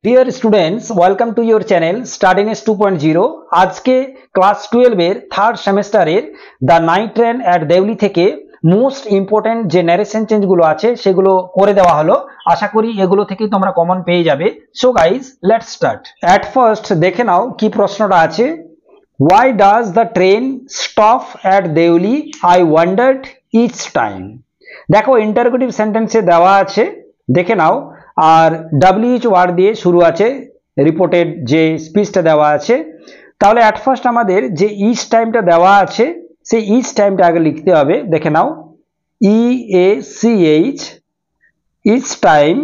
Deer students, welcome to your channel স্টাডিনেস 2.0। আজকে class 12 এর থার্ড সেমিস্টারের the night train at Deoli থেকে মোস্ট ইম্পর্টেন্ট যে ন্যারেশন চেঞ্জগুলো আছে সেগুলো করে দেওয়া হলো। আশা করি এগুলো থেকেই তোমরা কমন পেয়ে যাবে। So guys, let's start. At first দেখে নাও কি প্রশ্নটা আছে। Why does the train stop at Deoli? I wondered each time. দেখো ইন্টারোগেটিভ সেন্টেন্সে দেওয়া আছে, দেখে নাও। আর WH ওয়ার্ড দিয়ে শুরু আছে রিপোর্টেড যে স্পিচটা দেওয়া আছে। তাহলে অ্যাট ফার্স্ট আমাদের যে ইচ টাইমটা দেওয়া আছে সেই ইচ টাইমটা আগে লিখতে হবে। দেখে নাও, EACH, each time.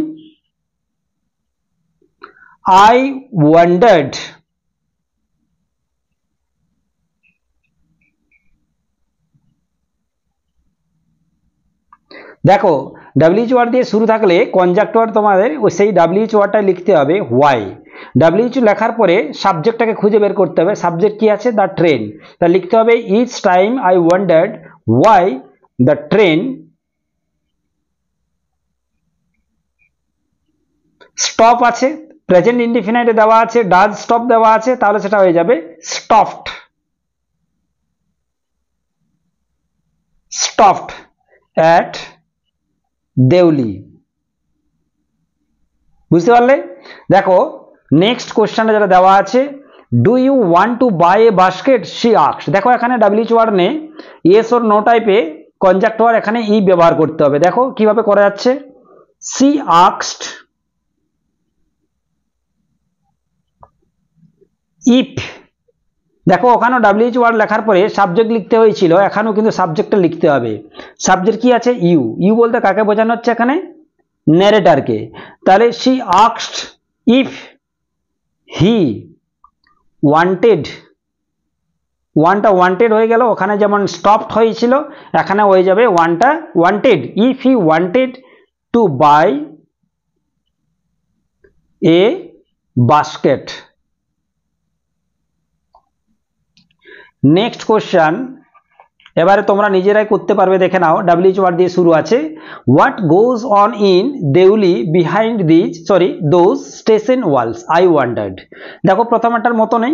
I wondered, দেখো WH ওয়ার্ড দিয়ে শুরু থাকলে কনজাক্টর তোমাদের সেই WH ওয়ার্ডটা লিখতে হবে হোয়াই। WH লেখার পরে সাবজেক্টটাকে খুঁজে বের করতে হবে। সাবজেক্ট কি আছে? The train. তা লিখতে হবে each time I wondered why the train stop আছে, প্রেজেন্ট ইনডিফিনাইটে দেওয়া আছে, ডাজ স্টপ দেওয়া আছে, তাহলে সেটা হয়ে যাবে স্টপড। Stopped at Deuli. বুঝতে পারলে? দেখো নেক্সট কোশ্চেনটা যেটা দেওয়া আছে, do you want to buy a basket, she asked. দেখো এখানে WH ওয়ার্ড নেই, ইয়েস অর নো টাইপে কনজাক্টর এখানে ই ব্যবহার করতে হবে। দেখো কিভাবে করা যাচ্ছে। She asked if. দেখো ওখানেও WH ওয়ার্ড লেখার পরে সাবজেক্ট লিখতে হয়েছিল, এখানেও কিন্তু সাবজেক্টটা লিখতে হবে। সাবজেক্ট কি আছে? ইউ। ইউ বলতে কাকে বোঝানো হচ্ছে এখানে? ন্যারেটরকে। তাহলে she asked if he wanted, ওয়ানটা ওয়ান্টেড হয়ে গেল, ওখানে যেমন স্টপড হয়েছিল এখানে হয়ে যাবে ওয়ানটা wanted. If he wanted to buy a basket. Next question এবারে তোমরা নিজেরাই করতে পারবে, দেখে নাও। WH ওয়ার্ড দিয়ে শুরু আছে, what goes on in Deuli behind these those station walls, I wondered. দেখো প্রথমটার মতো নেই,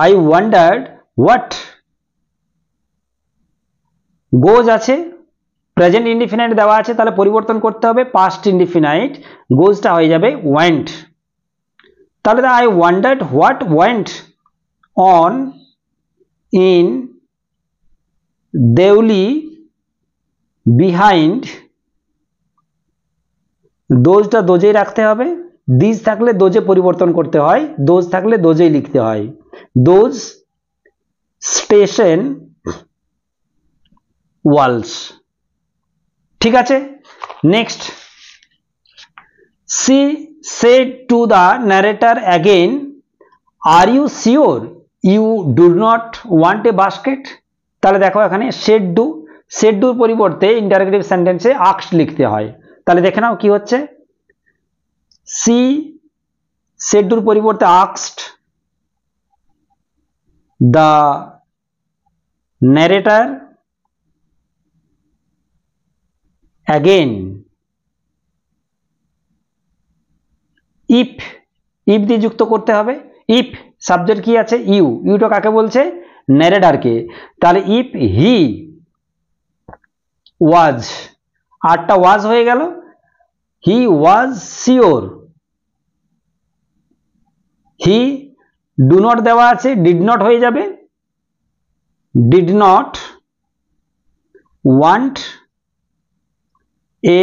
I wondered what goes আছে, প্রেজেন্ট ইনডিফিনাইট দেওয়া আছে, তাহলে পরিবর্তন করতে হবে পাস্ট ইনডিফিনাইট, গোজটা হয়ে যাবে ওয়েন্ট। তাহলে I wondered what went on in Deuli behind, দোজটা দোজেই রাখতে হবে, দিজ থাকলে দোজে পরিবর্তন করতে হয়, দোজ থাকলে দোজেই লিখতে হয়, দোজ স্টেশন ওয়ালস। ঠিক আছে। Next, she said to the narrator again, are you sure you do not want a basket. তাহলে দেখো এখানে সেড ডুর পরিবর্তে ইন্টারোগেটিভ সেন্টেন্সে আস্কড লিখতে হয়। তাহলে দেখে নাও কি হচ্ছে, সি সেডুর পরিবর্তে asked, the narrator again. If দিয়ে যুক্ত করতে হবে। ইফ সাবজেক্ট কি আছে? ইউ। ইউটা কাকে বলছে? ন্যারেটরকে। তাহলে ইফ হি ওয়াজ, আরটা ওয়াজ হয়ে গেল, হি ওয়াজ শিওর। হি ডু নট দেওয়া আছে, ডিড নট হয়ে যাবে, did not want a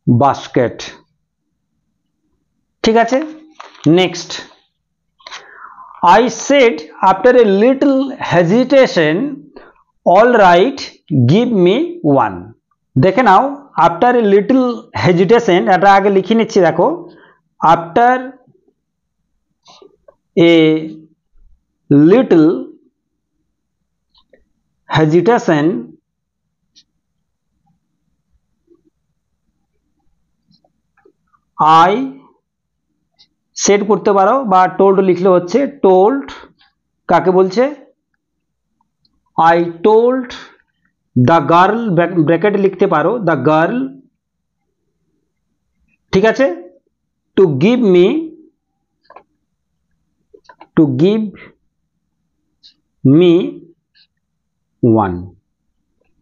basket. ঠিক আছে। Next, I said after a little hesitation, all right, give me one. দেখে নাও, আফটার এ লিটল হেজিটেশন, এটা আগে লিখে নিচ্ছি। দেখো after a little hesitation, I set করতে পারো বা টোল্ড লিখলে হচ্ছে। টোল্ড কাকে বলছে? I told the girl bracket লিখতে পারো, দ্য গার্ল, ঠিক আছে, টু গিভ মি ওয়ান,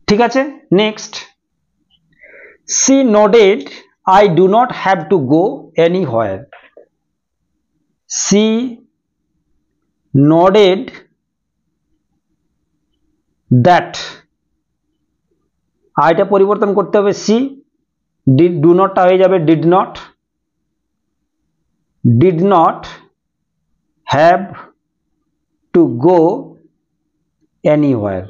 ঠিক আছে। Next, she nodded, I do not have to go anywhere. She nodded that, আইটা পরিবর্তন করতে হবে, she did, do notটা হয়ে যাবে did not have to go anywhere.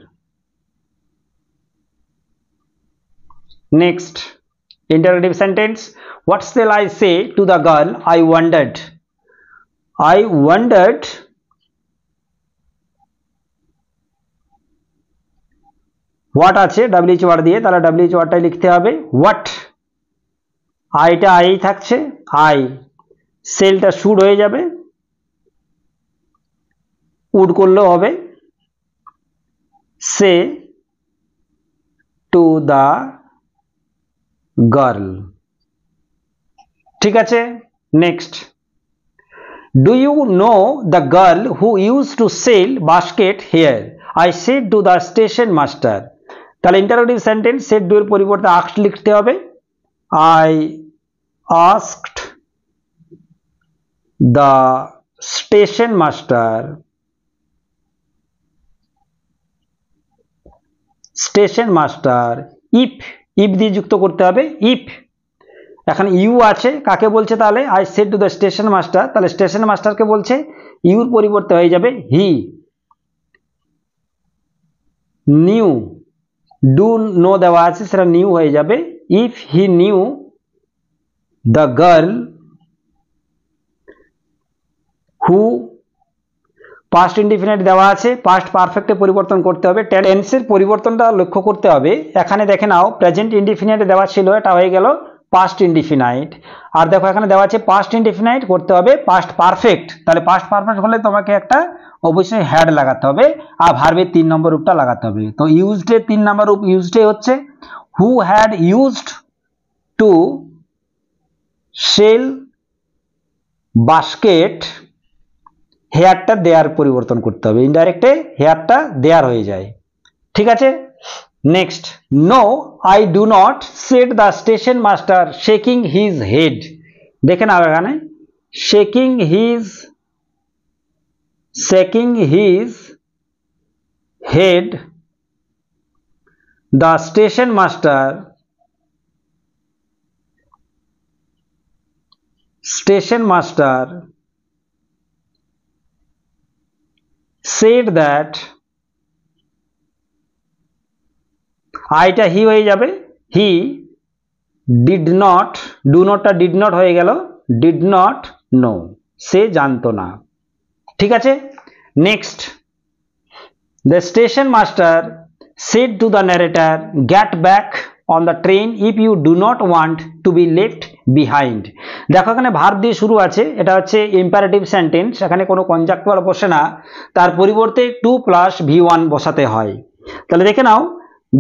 Next, interrogative sentence, what shall I say to the girl? I wondered what আছে wh word দিয়ে, তাহলে wh ওয়ার্ডটাই লিখতে হবে what, আইটা আই থাকছে, আই, সেলটা শুড হয়ে যাবে, উড করলেও হবে, সে টু দ্য গার্ল, ঠিক আছে। Next, do you know the girl who use to sell basket here? I said to the station master, তাহলে ইন্টারোগেটিভ সেন্টেন্স সেড ডু এর পরিবর্তে আস্কড লিখতে হবে, I asked the station master, if দিয়ে যুক্ত করতে হবে, ইফ, এখন ইউ আছে, কাকে বলছে তাহলে? I said to the station master, তাহলে স্টেশন মাস্টারকে বলছে, ইউর পরিবর্তে হয়ে যাবে হি, নিউ, ডু নো দেওয়া আছে, সেটা নিউ হয়ে যাবে, if he knew the girl who, past indefinite দেওয়া আছে, পাস্ট পারফেক্টে পরিবর্তন করতে হবে, টেন্সের পরিবর্তনটা লক্ষ্য করতে হবে, এখানে দেখে নাও প্রেজেন্ট ইনডিফিনিট দেওয়া ছিল, এটা হয়ে গেল পাস্ট ইনডিফিনাইট, আর দেখো এখানে দেওয়া আছে পাস্ট ইনডিফিনাইট, করতে হবে পাস্ট পারফেক্ট, তাহলে পাস্ট পারফেক্ট হলে তোমাকে একটা অবশ্যই হ্যাড লাগাতে হবে, আর ভার্বের 3 নম্বর রূপটা লাগাতে হবে। তো ইউজড এর 3 নম্বর রূপ ইউজড হচ্ছে who had used to sell basket, হেয়ারটা দেয়ার পরিবর্তন করতে হবে, ইনডাইরেক্টে হেয়ারটা দেয়ার হয়ে যায়, ঠিক আছে। Next, no I do not, said the station master shaking his head, দেখে নাও এখানে shaking his head, the station master said that, আইটা হি হয়ে যাবে, হি ডিড নট, ডু নটটা ডিড নট হয়ে গেল, ডিড নট নো, সে জানতো না, ঠিক আছে। Next, the station master said to the narrator, get back on the train if you do not want to be left behind. দেখো এখানে verb দিয়ে শুরু আছে, এটা হচ্ছে ইম্পারেটিভ সেন্টেন্স, এখানে কোনো কনজাংটিভাল বসে না, তার পরিবর্তে টু প্লাস V1 বসাতে হয়, তাহলে দেখে নাও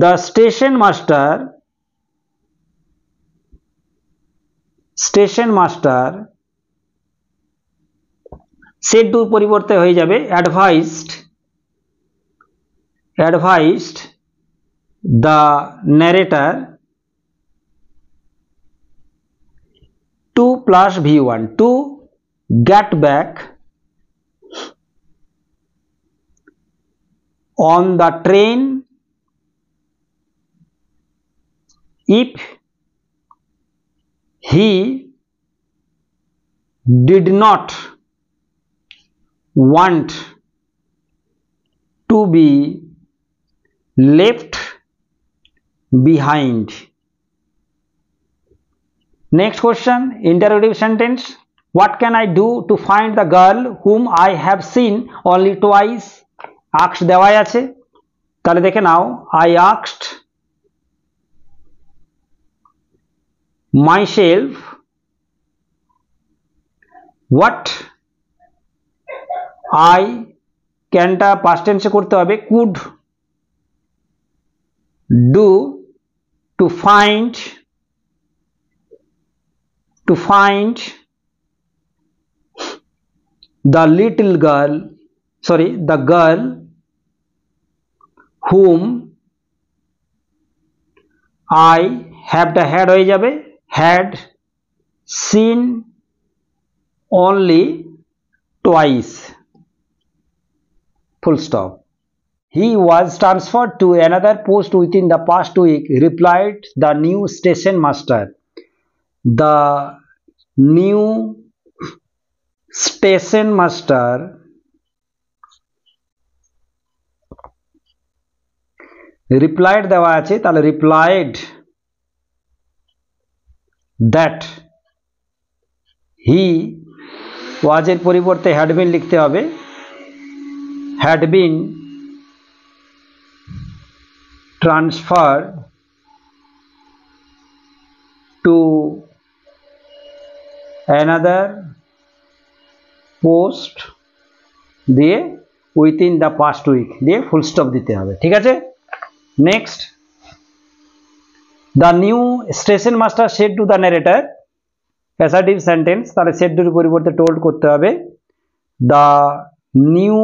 দ্য স্টেশন said to পরিবর্তে হয়ে যাবে advised the narrator to plus V1 to get back on the train if he did not want to be left behind. Next question, interrogative sentence, what can I do to find the girl whom I have seen only twice? asked দেওয়াই আছে, তাহলে দেখে নাও I asked myself what I ক্যানটা past টেন্সে করতে হবে, could do, to find the little girl, sorry, the girl whom I have the had হয়ে যাবে had seen only twice, full stop. He was transferred to another post within the past week, replied the new station master. The new station master replied দেওয়া আছে, তাহলে replied that he was এর পরিবর্তে had been লিখতে হবে, had been transferred to another post দিয়ে within the past week দিয়ে full stop দিতে হবে, ঠিক আছে। Next, the new station master said to the narrator, assertive sentence, তাহলে said এর পরিবর্তে told করতে হবে, the new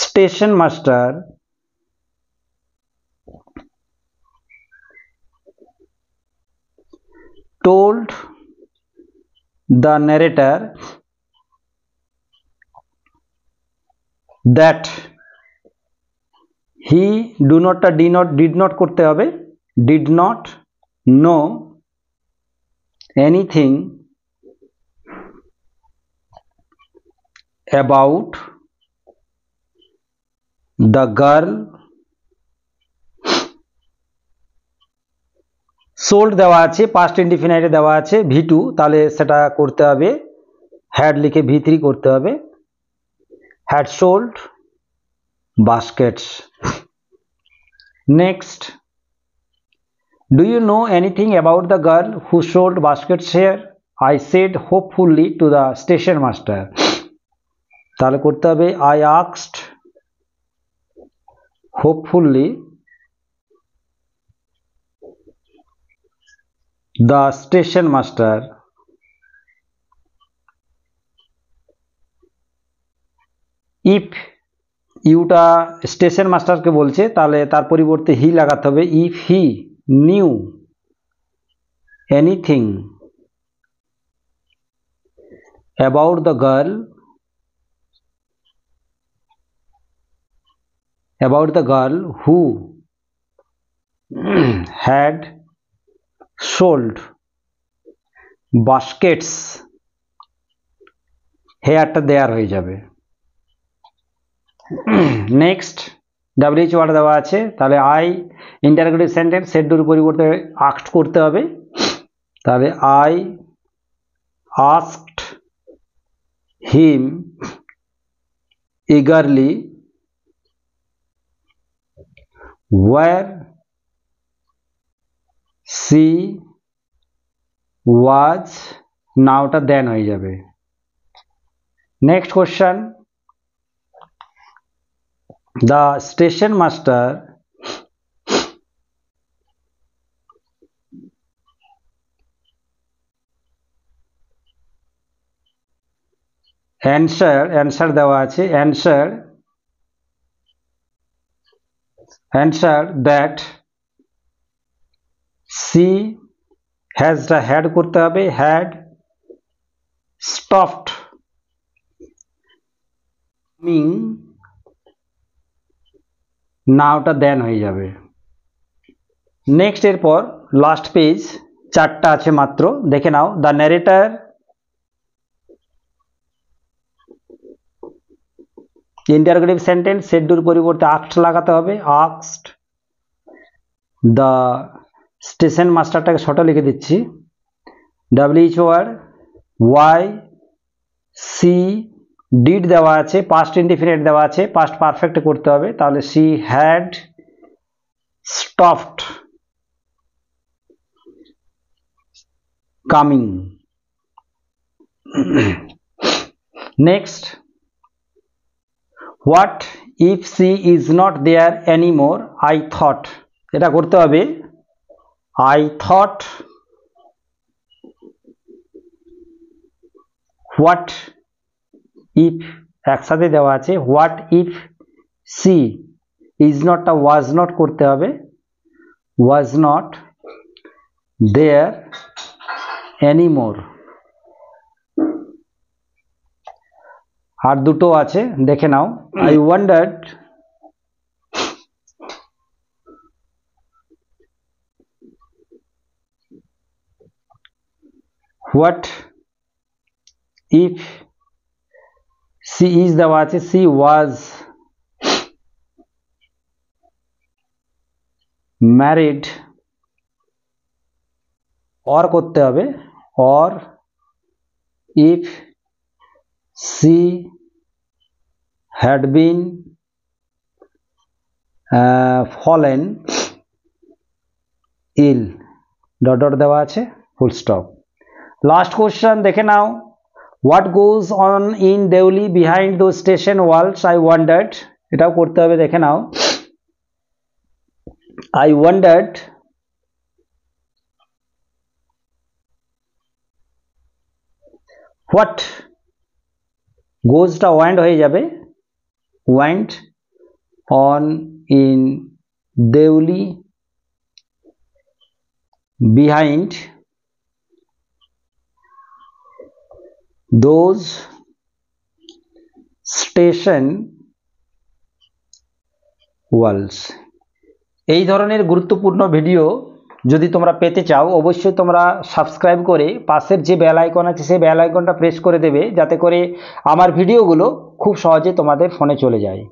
station master told the narrator that he did not করতে হবে, did not know anything about the girl sold দেওয়া আছে, past indefinite দেওয়া আছে v2, তাহলে সেটা করতে হবে had লিখে v3 করতে হবে, had sold baskets. Next, do you know anything about the girl who sold baskets here? I said hopefully to the station master. তাহলে করতে হবে I asked hopefully the station master. if ইউটা station মাস্টারকে বলছে, তাহলে তার পরিবর্তে হি লাগাতে হবে, if he knew anything about the girl who had sold baskets, হেয়ারটা দেয়ার হয়ে যাবে। নেক্সট, WH ওয়ার্ড দেওয়া আছে, তাহলে আই ইন্টারোগেটিভ সেন্টেন্স সেড এর পরিবর্তে আস্কড করতে হবে, তাহলে I asked him eagerly where she was, নাওটা দেন হয়ে যাবে। Next question, the station master answer দেওয়া আছে, answer that she has the had করতে হবে, had stopped coming, নাওটা দেন হয়ে যাবে। নেক্সট, এরপর লাস্ট পেজ, চারটা আছে মাত্র, দেখে নাও। দ্য ন্যারেটর ইন্টারোগেটিভ সেন্টেন্স সেডুর পরিবর্তে আস্কড লাগাতে হবে, আস্কড দ্য স্টেশন মাস্টারটাকে ছোট লিখে দিচ্ছি, WH word why she did দেওয়া আছে, পাস্ট ইনডিফিনিট দেওয়া আছে, পাস্ট পারফেক্ট করতে হবে, তাহলে she had stopped coming. Next, what if she is not there anymore, I thought, এটা করতে হবে I thought what if একসাথে দেওয়া আছে what if she is not টা was not করতে হবে was not there anymore আর দুটো আছে দেখে নাও I wondered what if she is দেওয়া আছে she was married or করতে হবে or if she had been fallen ill dot dot দেওয়া আছে ফুল স্টপ লাস্ট কোশ্চেন দেখে নাও what goes on in Deuli behind those station walls I wondered এটাও করতে হবে দেখে নাও আই ওয়ান্ডার্ড হোয়াট গোজটা ওয়ান্ড হয়ে যাবে went on in Deoli behind those station walls এই ধরনের গুরুত্বপূর্ণ ভিডিও যদি তোমরা পেতে চাও অবশ্যই তোমরা সাবস্ক্রাইব করে পাশের যে বেল আইকন আছে সেই বেল আইকনটা প্রেস করে দেবে যাতে করে আমার ভিডিওগুলো খুব সহজে তোমাদের ফোনে চলে যায়।